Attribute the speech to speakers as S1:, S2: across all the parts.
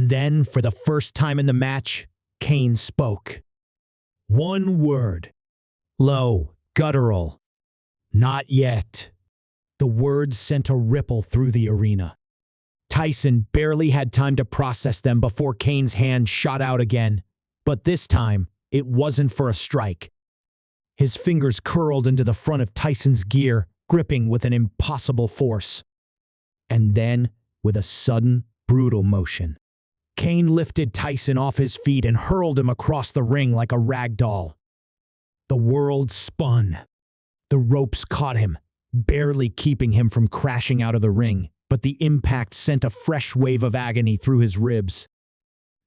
S1: And then, for the first time in the match, Kane spoke. One word. Low, guttural. Not yet. The words sent a ripple through the arena. Tyson barely had time to process them before Kane's hand shot out again, but this time, it wasn't for a strike. His fingers curled into the front of Tyson's gear, gripping with an impossible force. And then, with a sudden, brutal motion, Kane lifted Tyson off his feet and hurled him across the ring like a rag doll. The world spun. The ropes caught him, barely keeping him from crashing out of the ring, but the impact sent a fresh wave of agony through his ribs.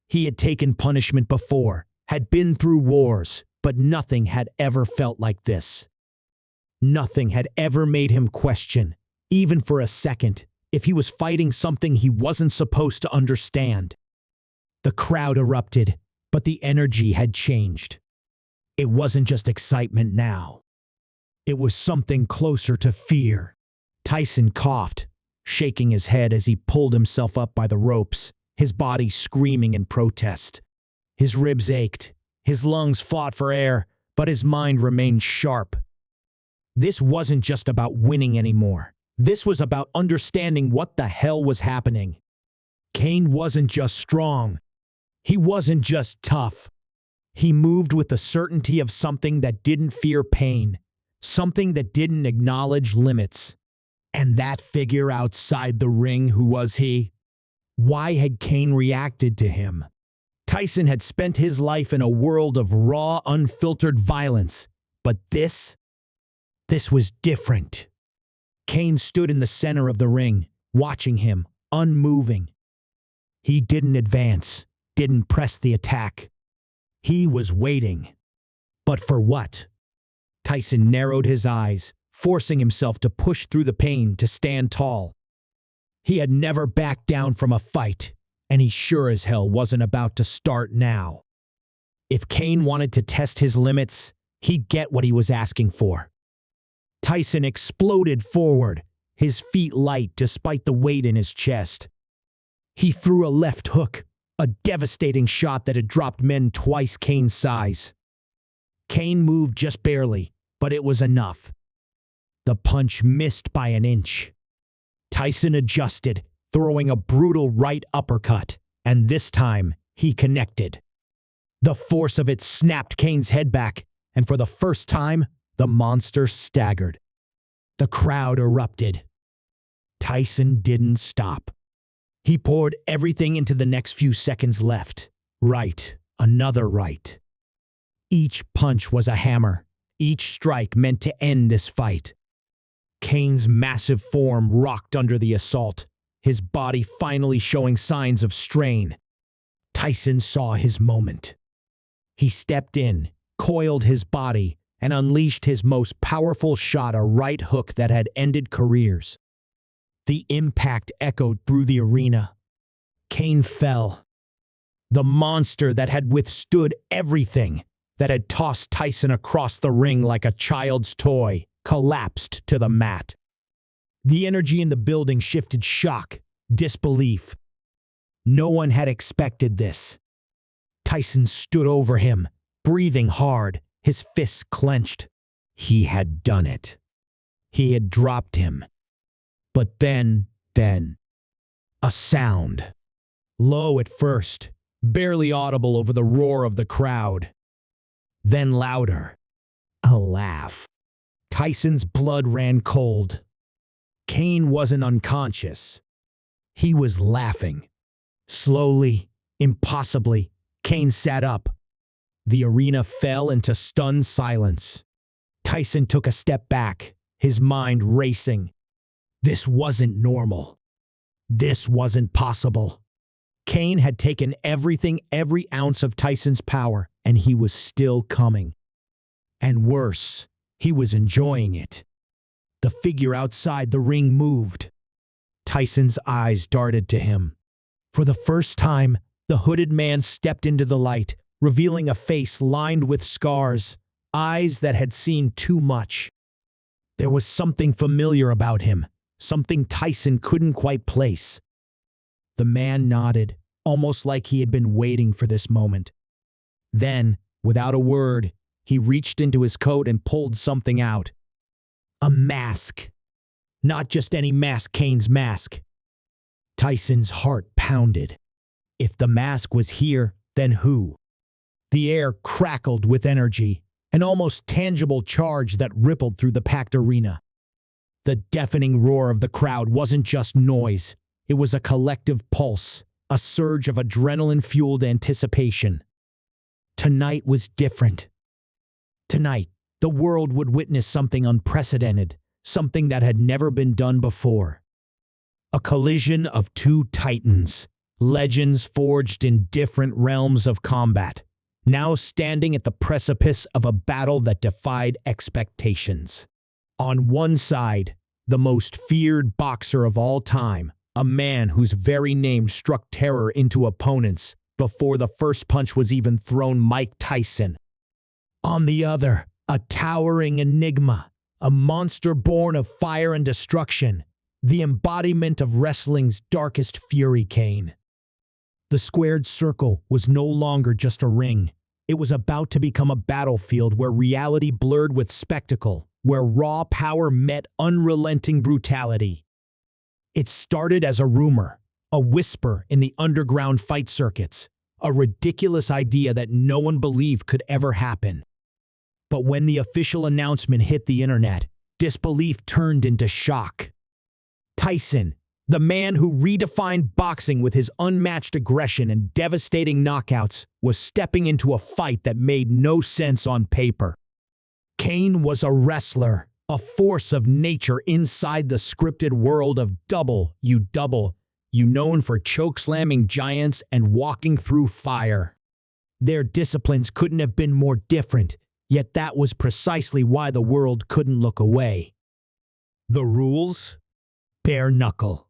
S1: He had taken punishment before, had been through wars, but nothing had ever felt like this. Nothing had ever made him question, even for a second, if he was fighting something he wasn't supposed to understand. The crowd erupted, but the energy had changed. It wasn't just excitement now. It was something closer to fear. Tyson coughed, shaking his head as he pulled himself up by the ropes, his body screaming in protest. His ribs ached, his lungs fought for air, but his mind remained sharp. This wasn't just about winning anymore. This was about understanding what the hell was happening. Kane wasn't just strong. He wasn't just tough. He moved with the certainty of something that didn't fear pain, something that didn't acknowledge limits. And that figure outside the ring, who was he? Why had Kane reacted to him? Tyson had spent his life in a world of raw, unfiltered violence, but this was different. Kane stood in the center of the ring, watching him, unmoving. He didn't advance, didn't press the attack. He was waiting. But for what? Tyson narrowed his eyes, forcing himself to push through the pain to stand tall. He had never backed down from a fight, and he sure as hell wasn't about to start now. If Kane wanted to test his limits, he'd get what he was asking for. Tyson exploded forward, his feet light despite the weight in his chest. He threw a left hook, a devastating shot that had dropped men twice Kane's size. Kane moved just barely, but it was enough. The punch missed by an inch. Tyson adjusted, throwing a brutal right uppercut, and this time he connected. The force of it snapped Kane's head back, and for the first time, the monster staggered. The crowd erupted. Tyson didn't stop. He poured everything into the next few seconds left. Right, another right. Each punch was a hammer. Each strike meant to end this fight. Kane's massive form rocked under the assault, his body finally showing signs of strain. Tyson saw his moment. He stepped in, coiled his body, and unleashed his most powerful shot, a right hook that had ended careers. The impact echoed through the arena. Kane fell. The monster that had withstood everything, that had tossed Tyson across the ring like a child's toy, collapsed to the mat. The energy in the building shifted shock, disbelief. No one had expected this. Tyson stood over him, breathing hard, his fists clenched. He had done it. He had dropped him. But then, a sound. Low at first, barely audible over the roar of the crowd. Then louder. A laugh. Tyson's blood ran cold. Kane wasn't unconscious. He was laughing. Slowly, impossibly, Kane sat up. The arena fell into stunned silence. Tyson took a step back, his mind racing. This wasn't normal. This wasn't possible. Kane had taken everything, every ounce of Tyson's power, and he was still coming. And worse, he was enjoying it. The figure outside the ring moved. Tyson's eyes darted to him. For the first time, the hooded man stepped into the light, revealing a face lined with scars, eyes that had seen too much. There was something familiar about him, something Tyson couldn't quite place. The man nodded, almost like he had been waiting for this moment. Then, without a word, he reached into his coat and pulled something out. A mask. Not just any mask, Kane's mask. Tyson's heart pounded. If the mask was here, then who? The air crackled with energy, an almost tangible charge that rippled through the packed arena. The deafening roar of the crowd wasn't just noise. It was a collective pulse, a surge of adrenaline-fueled anticipation. Tonight was different. Tonight, the world would witness something unprecedented, something that had never been done before. A collision of two titans, legends forged in different realms of combat, now standing at the precipice of a battle that defied expectations. On one side, the most feared boxer of all time, a man whose very name struck terror into opponents before the first punch was even thrown, Mike Tyson. On the other, a towering enigma, a monster born of fire and destruction, the embodiment of wrestling's darkest fury, Kane. The squared circle was no longer just a ring. It was about to become a battlefield where reality blurred with spectacle, where raw power met unrelenting brutality. It started as a rumor, a whisper in the underground fight circuits, a ridiculous idea that no one believed could ever happen. But when the official announcement hit the internet, disbelief turned into shock. Tyson, the man who redefined boxing with his unmatched aggression and devastating knockouts, was stepping into a fight that made no sense on paper. Kane was a wrestler, a force of nature inside the scripted world of double, you known for chokeslamming giants and walking through fire. Their disciplines couldn't have been more different, yet that was precisely why the world couldn't look away. The rules? Bare knuckle.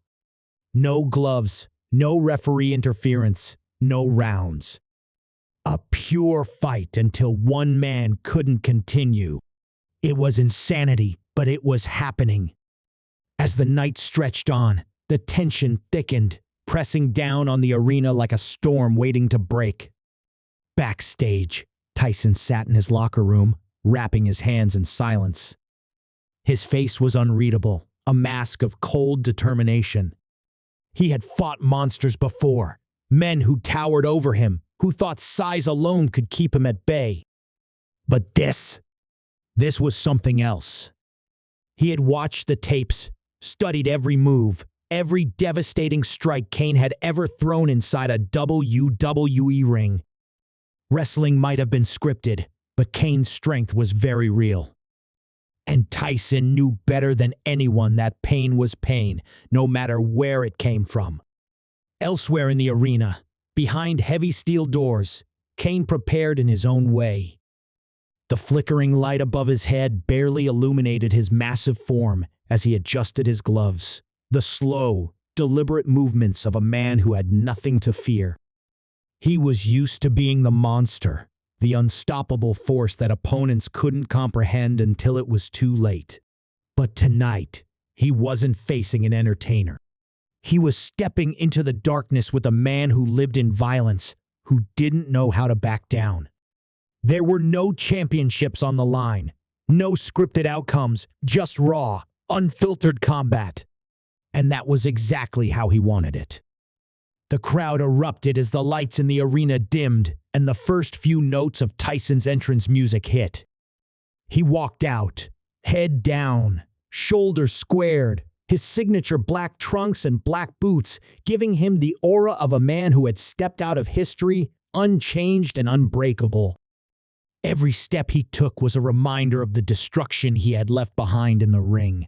S1: No gloves, no referee interference, no rounds. A pure fight until one man couldn't continue. It was insanity, but it was happening. As the night stretched on, the tension thickened, pressing down on the arena like a storm waiting to break. Backstage, Tyson sat in his locker room, wrapping his hands in silence. His face was unreadable, a mask of cold determination. He had fought monsters before, men who towered over him, who thought size alone could keep him at bay. But this was something else. He had watched the tapes, studied every move, every devastating strike Kane had ever thrown inside a WWE ring. Wrestling might have been scripted, but Kane's strength was very real. And Tyson knew better than anyone that pain was pain, no matter where it came from. Elsewhere in the arena, behind heavy steel doors, Kane prepared in his own way. The flickering light above his head barely illuminated his massive form as he adjusted his gloves, the slow, deliberate movements of a man who had nothing to fear. He was used to being the monster, the unstoppable force that opponents couldn't comprehend until it was too late. But tonight, he wasn't facing an entertainer. He was stepping into the darkness with a man who lived in violence, who didn't know how to back down. There were no championships on the line, no scripted outcomes, just raw, unfiltered combat. And that was exactly how he wanted it. The crowd erupted as the lights in the arena dimmed and the first few notes of Tyson's entrance music hit. He walked out, head down, shoulders squared, his signature black trunks and black boots giving him the aura of a man who had stepped out of history, unchanged and unbreakable. Every step he took was a reminder of the destruction he had left behind in the ring.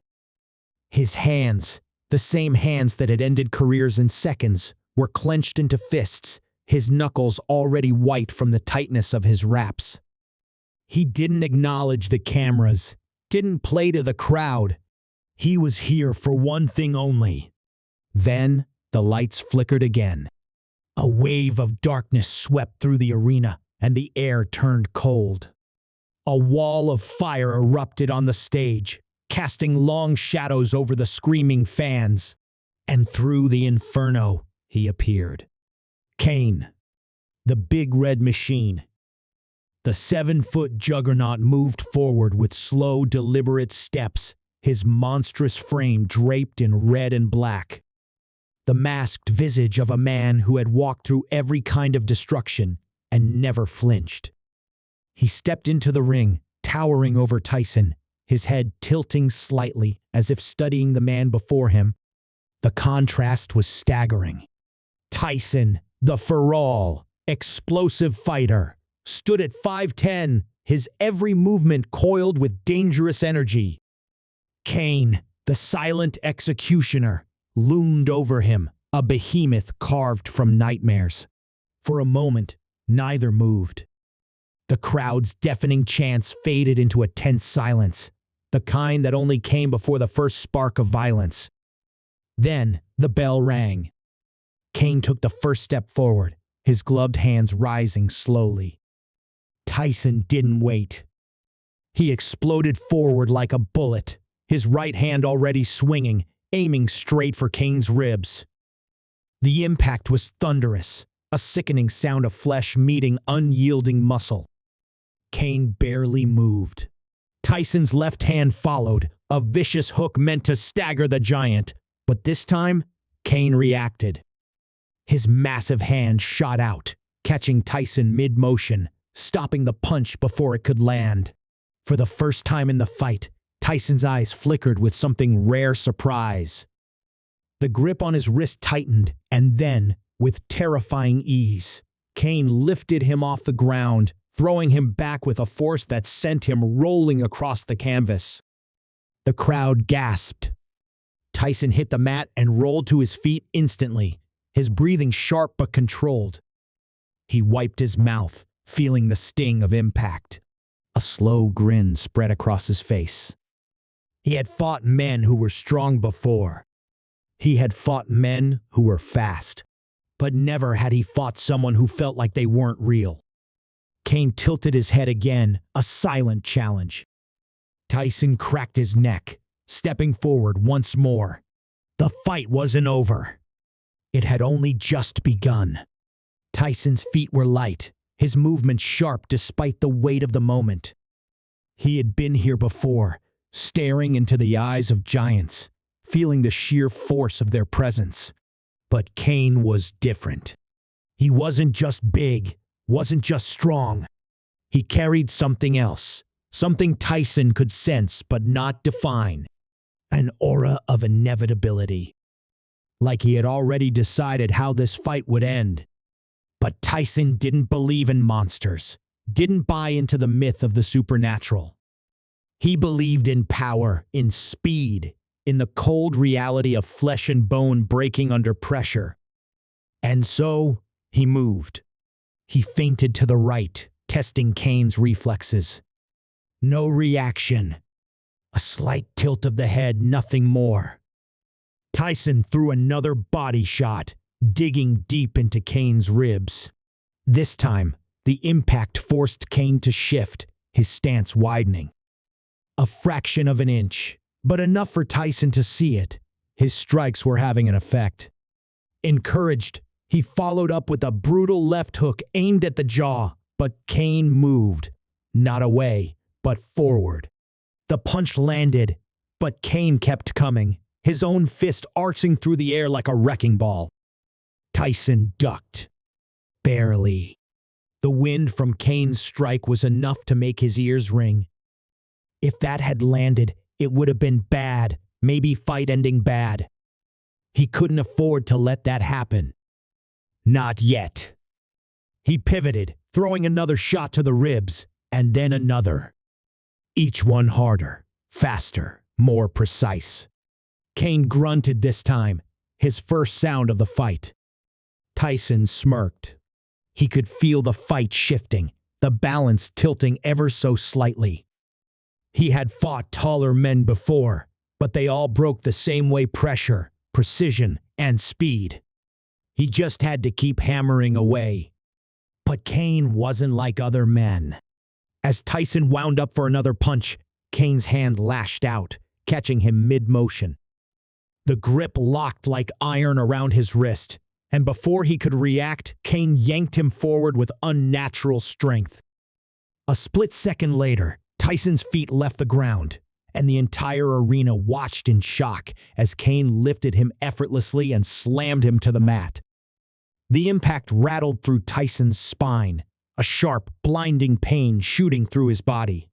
S1: His hands, the same hands that had ended careers in seconds, were clenched into fists, his knuckles already white from the tightness of his wraps. He didn't acknowledge the cameras, didn't play to the crowd. He was here for one thing only. Then the lights flickered again. A wave of darkness swept through the arena, and the air turned cold. A wall of fire erupted on the stage, casting long shadows over the screaming fans. And through the inferno, he appeared. Kane, the big red machine. The 7-foot juggernaut moved forward with slow, deliberate steps, his monstrous frame draped in red and black. The masked visage of a man who had walked through every kind of destruction and never flinched. He stepped into the ring, towering over Tyson, his head tilting slightly as if studying the man before him. The contrast was staggering. Tyson, the for-all, explosive fighter, stood at 5'10", his every movement coiled with dangerous energy. Kane, the silent executioner, loomed over him, a behemoth carved from nightmares. For a moment, neither moved. The crowd's deafening chants faded into a tense silence, the kind that only came before the first spark of violence. Then, the bell rang. Kane took the first step forward, his gloved hands rising slowly. Tyson didn't wait. He exploded forward like a bullet, his right hand already swinging, aiming straight for Kane's ribs. The impact was thunderous, a sickening sound of flesh meeting unyielding muscle. Kane barely moved. Tyson's left hand followed, a vicious hook meant to stagger the giant, but this time, Kane reacted. His massive hand shot out, catching Tyson mid-motion, stopping the punch before it could land. For the first time in the fight, Tyson's eyes flickered with something rare surprise. The grip on his wrist tightened, and then, with terrifying ease, Kane lifted him off the ground, throwing him back with a force that sent him rolling across the canvas. The crowd gasped. Tyson hit the mat and rolled to his feet instantly, his breathing sharp but controlled. He wiped his mouth, feeling the sting of impact. A slow grin spread across his face. He had fought men who were strong before. He had fought men who were fast. But never had he fought someone who felt like they weren't real. Kane tilted his head again, a silent challenge. Tyson cracked his neck, stepping forward once more. The fight wasn't over. It had only just begun. Tyson's feet were light, his movements sharp despite the weight of the moment. He had been here before, staring into the eyes of giants, feeling the sheer force of their presence. But Kane was different. He wasn't just big, wasn't just strong. He carried something else, something Tyson could sense but not define. An aura of inevitability. Like he had already decided how this fight would end. But Tyson didn't believe in monsters, didn't buy into the myth of the supernatural. He believed in power, in speed, in the cold reality of flesh and bone breaking under pressure. And so, he moved. He feinted to the right, testing Kane's reflexes. No reaction. A slight tilt of the head, nothing more. Tyson threw another body shot, digging deep into Kane's ribs. This time, the impact forced Kane to shift, his stance widening. A fraction of an inch, but enough for Tyson to see it. His strikes were having an effect. Encouraged, he followed up with a brutal left hook aimed at the jaw, but Kane moved, not away, but forward. The punch landed, but Kane kept coming, his own fist arching through the air like a wrecking ball. Tyson ducked. Barely. The wind from Kane's strike was enough to make his ears ring. If that had landed, it would have been bad, maybe fight-ending bad. He couldn't afford to let that happen. Not yet. He pivoted, throwing another shot to the ribs, and then another. Each one harder, faster, more precise. Kane grunted this time, his first sound of the fight. Tyson smirked. He could feel the fight shifting, the balance tilting ever so slightly. He had fought taller men before, but they all broke the same way: pressure, precision, and speed. He just had to keep hammering away. But Kane wasn't like other men. As Tyson wound up for another punch, Kane's hand lashed out, catching him mid-motion. The grip locked like iron around his wrist, And before he could react, Kane yanked him forward with unnatural strength. A split second later, Tyson's feet left the ground, and the entire arena watched in shock as Kane lifted him effortlessly and slammed him to the mat. The impact rattled through Tyson's spine, a sharp, blinding pain shooting through his body.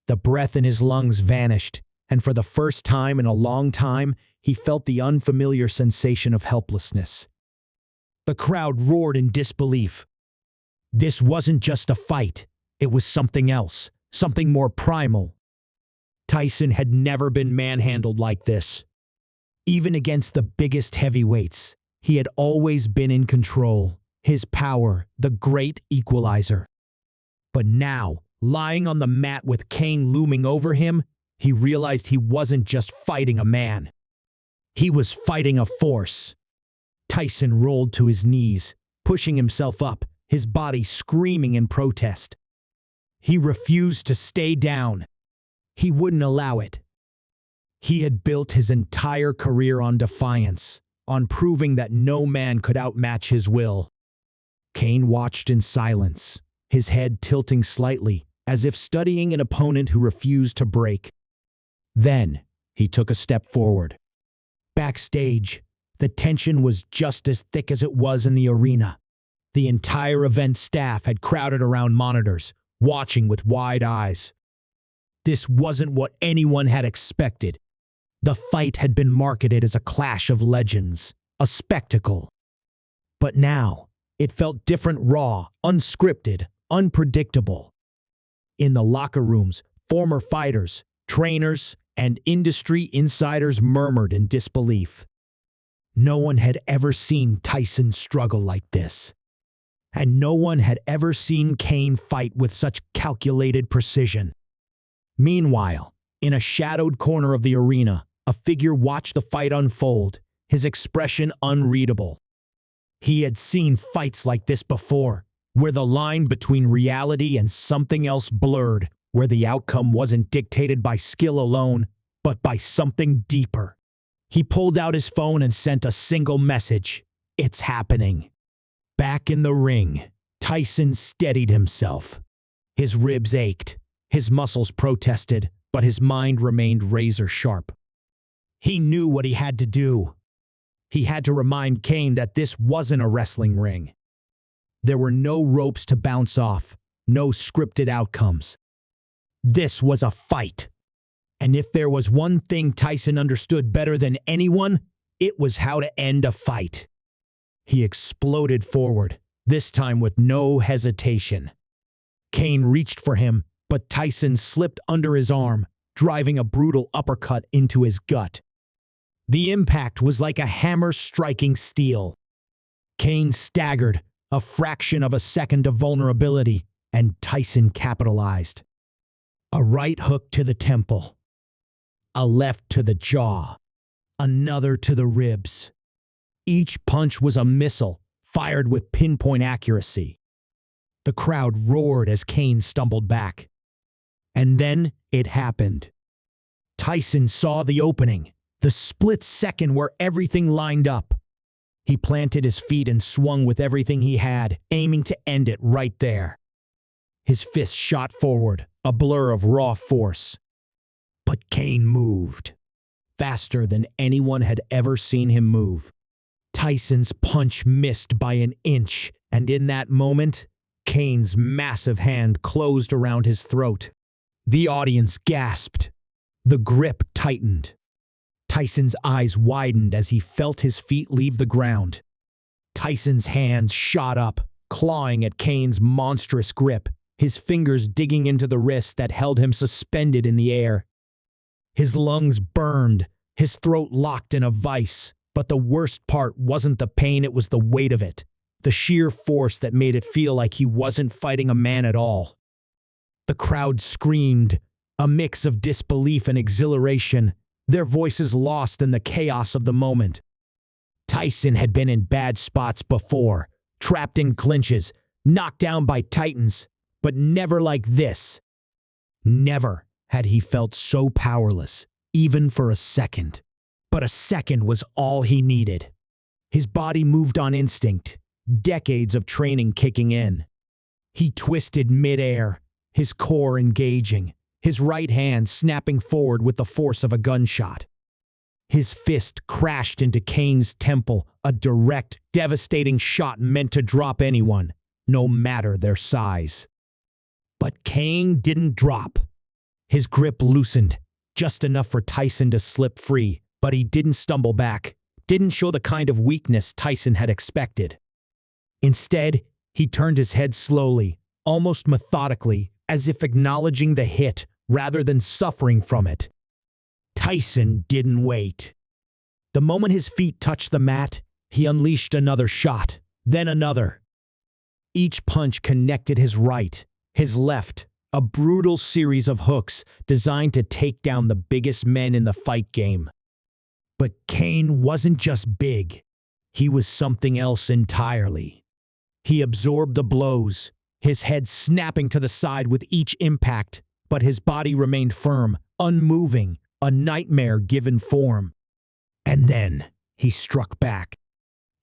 S1: The breath in his lungs vanished, and for the first time in a long time, he felt the unfamiliar sensation of helplessness. The crowd roared in disbelief. This wasn't just a fight, it was something else, something more primal. Tyson had never been manhandled like this. Even against the biggest heavyweights, he had always been in control, his power, the great equalizer. But now, lying on the mat with Kane looming over him, he realized he wasn't just fighting a man. He was fighting a force. Tyson rolled to his knees, pushing himself up, his body screaming in protest. He refused to stay down. He wouldn't allow it. He had built his entire career on defiance, on proving that no man could outmatch his will. Kane watched in silence, his head tilting slightly, as if studying an opponent who refused to break. Then, he took a step forward. Backstage, the tension was just as thick as it was in the arena. The entire event staff had crowded around monitors, watching with wide eyes. This wasn't what anyone had expected. The fight had been marketed as a clash of legends, a spectacle. But now, it felt different, raw, unscripted, unpredictable. In the locker rooms, former fighters, trainers, and industry insiders murmured in disbelief. No one had ever seen Tyson struggle like this. And no one had ever seen Kane fight with such calculated precision. Meanwhile, in a shadowed corner of the arena, a figure watched the fight unfold, his expression unreadable. He had seen fights like this before, where the line between reality and something else blurred, where the outcome wasn't dictated by skill alone, but by something deeper. He pulled out his phone and sent a single message. It's happening. Back in the ring, Tyson steadied himself. His ribs ached, his muscles protested, but his mind remained razor sharp. He knew what he had to do. He had to remind Kane that this wasn't a wrestling ring. There were no ropes to bounce off, no scripted outcomes. This was a fight. And if there was one thing Tyson understood better than anyone, it was how to end a fight. He exploded forward, this time with no hesitation. Kane reached for him, but Tyson slipped under his arm, driving a brutal uppercut into his gut. The impact was like a hammer striking steel. Kane staggered, a fraction of a second of vulnerability, and Tyson capitalized. A right hook to the temple. A left to the jaw. Another to the ribs. Each punch was a missile, fired with pinpoint accuracy. The crowd roared as Kane stumbled back. And then it happened. Tyson saw the opening, the split second where everything lined up. He planted his feet and swung with everything he had, aiming to end it right there. His fist shot forward, a blur of raw force. But Kane moved, faster than anyone had ever seen him move. Tyson's punch missed by an inch, and in that moment, Kane's massive hand closed around his throat. The audience gasped. The grip tightened. Tyson's eyes widened as he felt his feet leave the ground. Tyson's hands shot up, clawing at Kane's monstrous grip, his fingers digging into the wrist that held him suspended in the air. His lungs burned, his throat locked in a vice, but the worst part wasn't the pain, it was the weight of it, the sheer force that made it feel like he wasn't fighting a man at all. The crowd screamed, a mix of disbelief and exhilaration, their voices lost in the chaos of the moment. Tyson had been in bad spots before, trapped in clinches, knocked down by titans, but never like this. Never had he felt so powerless, even for a second. But a second was all he needed. His body moved on instinct, decades of training kicking in. He twisted midair, his core engaging, his right hand snapping forward with the force of a gunshot. His fist crashed into Kane's temple, a direct, devastating shot meant to drop anyone, no matter their size. But Kane didn't drop. His grip loosened, just enough for Tyson to slip free, but he didn't stumble back, didn't show the kind of weakness Tyson had expected. Instead, he turned his head slowly, almost methodically, as if acknowledging the hit rather than suffering from it. Tyson didn't wait. The moment his feet touched the mat, he unleashed another shot, then another. Each punch connected his right, his left, a brutal series of hooks designed to take down the biggest men in the fight game. But Kane wasn't just big. He was something else entirely. He absorbed the blows, his head snapping to the side with each impact, but his body remained firm, unmoving, a nightmare given form. And then he struck back.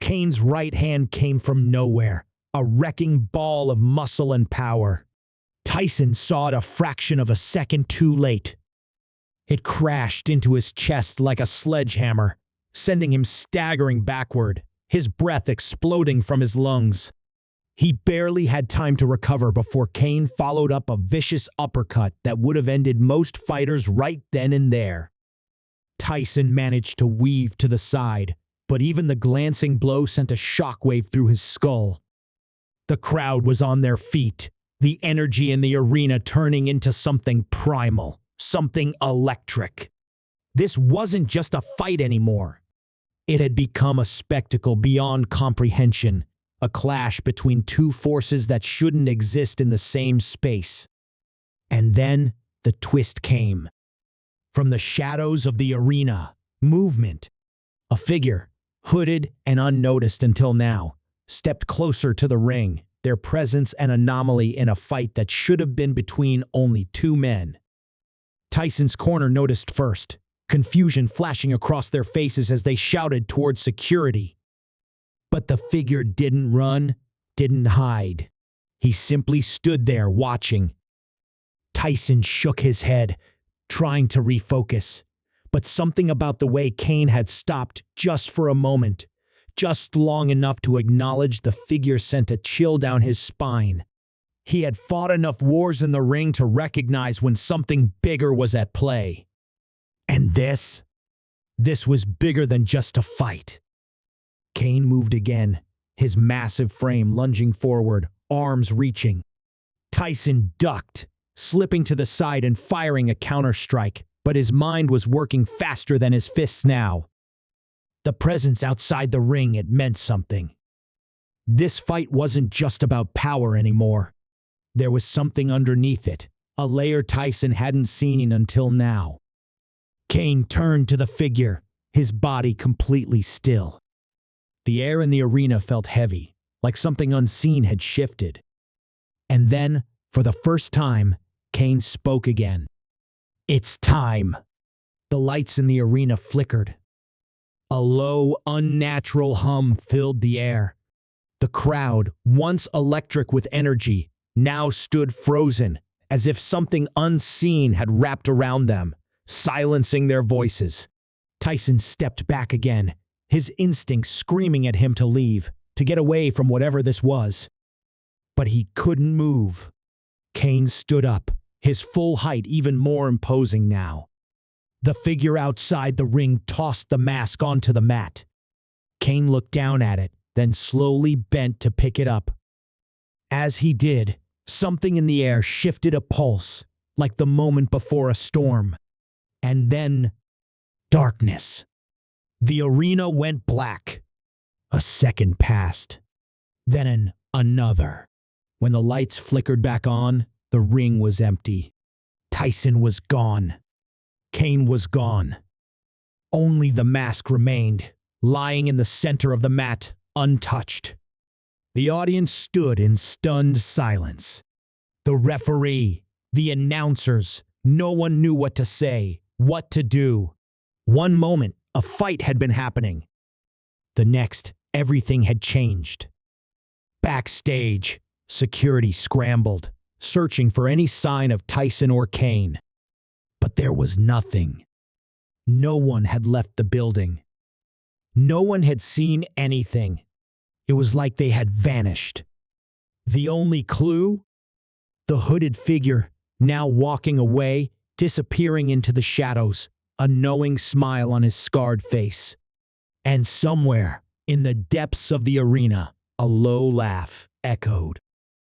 S1: Kane's right hand came from nowhere, a wrecking ball of muscle and power. Tyson saw it a fraction of a second too late. It crashed into his chest like a sledgehammer, sending him staggering backward, his breath exploding from his lungs. He barely had time to recover before Kane followed up a vicious uppercut that would have ended most fighters right then and there. Tyson managed to weave to the side, but even the glancing blow sent a shockwave through his skull. The crowd was on their feet, the energy in the arena turning into something primal, something electric. This wasn't just a fight anymore. It had become a spectacle beyond comprehension, a clash between two forces that shouldn't exist in the same space. And then the twist came. From the shadows of the arena, movement. A figure, hooded and unnoticed until now, stepped closer to the ring, their presence an anomaly in a fight that should have been between only two men. Tyson's corner noticed first, confusion flashing across their faces as they shouted towards security. But the figure didn't run, didn't hide. He simply stood there watching. Tyson shook his head, trying to refocus, but something about the way Kane had stopped just for a moment, just long enough to acknowledge the figure sent a chill down his spine. He had fought enough wars in the ring to recognize when something bigger was at play. And this was bigger than just a fight. Kane moved again, his massive frame lunging forward, arms reaching. Tyson ducked, slipping to the side and firing a counter-strike, but his mind was working faster than his fists now. The presence outside the ring, it meant something. This fight wasn't just about power anymore. There was something underneath it, a layer Tyson hadn't seen until now. Kane turned to the figure, his body completely still. The air in the arena felt heavy, like something unseen had shifted. And then, for the first time, Kane spoke again. "It's time." The lights in the arena flickered. A low, unnatural hum filled the air. The crowd, once electric with energy, now stood frozen, as if something unseen had wrapped around them, silencing their voices. Tyson stepped back again, his instincts screaming at him to leave, to get away from whatever this was. But he couldn't move. Kane stood up, his full height even more imposing now. The figure outside the ring tossed the mask onto the mat. Kane looked down at it, then slowly bent to pick it up. As he did, something in the air shifted a pulse, like the moment before a storm. And then, darkness. The arena went black. A second passed. Then another. When the lights flickered back on, the ring was empty. Tyson was gone. Kane was gone. Only the mask remained, lying in the center of the mat, untouched. The audience stood in stunned silence. The referee, the announcers, no one knew what to say, what to do. One moment, a fight had been happening. The next, everything had changed. Backstage, security scrambled, searching for any sign of Tyson or Kane. But there was nothing. No one had left the building. No one had seen anything. It was like they had vanished. The only clue? The hooded figure, now walking away, disappearing into the shadows, a knowing smile on his scarred face. And somewhere, in the depths of the arena, a low laugh echoed.